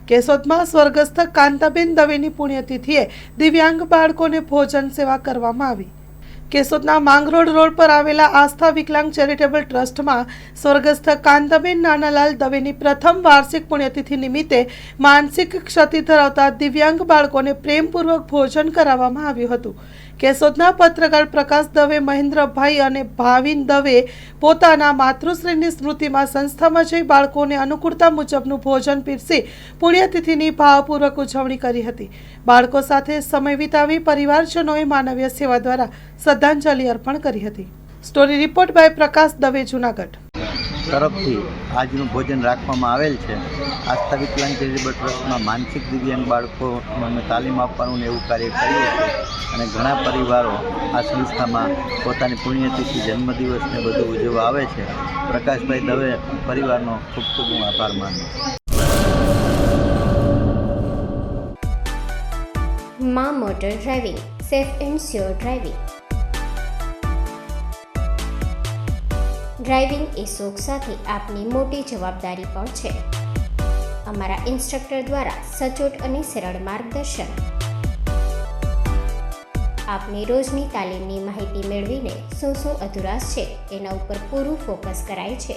કેશોદમાં સ્વર્ગસ્થ કાંતાબેન દવેની પુણ્યતિથિએ દિવ્યાંગ બાળકોને ભોજન સેવા કરવામાં આવી। કેશોદના માંગરોળ રોડ પર આવેલા આસ્થા વિકલાંગ ચેરિટેબલ ટ્રસ્ટમાં સ્વર્ગસ્થ કાંતાબેન નાનાલાલ દવેની પ્રથમ વાર્ષિક પુણ્યતિથિ નિમિત્તે માનસિક ક્ષતિ ધરાવતા દિવ્યાંગ બાળકોને પ્રેમપૂર્વક ભોજન કરાવવામાં આવ્યું હતું। કેશોદના પત્રકાર પ્રકાશ દવે, મહેન્દ્રભાઈ અને ભાવિન દવે પોતાના માતૃશ્રીની સ્મૃતિમાં સંસ્થામાં જઈ બાળકોને અનુકૂળતા મુજબનું ભોજન પીરસી પુણ્યતિથિની ભાવપૂર્વક ઉજવણી કરી હતી। બાળકો સાથે સમય વિતાવી પરિવારજનોએ માનવીય સેવા દ્વારા શ્રદ્ધાંજલિ અર્પણ કરી હતી। સ્ટોરી રિપોર્ટ બાય પ્રકાશ દવે, જૂનાગઢ તરફથી આજનું ભોજન રાખવામાં આવેલ છે। આસ્થા વિકલાંગ ચેરિટેબલ ટ્રસ્ટમાં માનસિક દિવ્યાંગ બાળકોને તાલીમ આપવાનું એવું કાર્ય કરીએ છીએ અને ઘણા પરિવારો આ સંસ્થામાં પોતાની પુણ્યતિથિ, જન્મદિવસને બધું ઉજવવા આવે છે। પ્રકાશભાઈ દવે પરિવારનો ખૂબ ખૂબ હું આભાર માનું છું। માં motor driving, safe and sure driving. Driving એ શોખ સાથે આપની મોટી જવાબદારી પણ છે। અમારા ઇન્સ્ટ્રક્ટર દ્વારા સચોટ અને સરળ માર્ગદર્શન આપની રોજની તાલીમની માહિતી મેળવીને શું અધુરાશ છે તેના ઉપર પૂરું ફોકસ કરાય છે।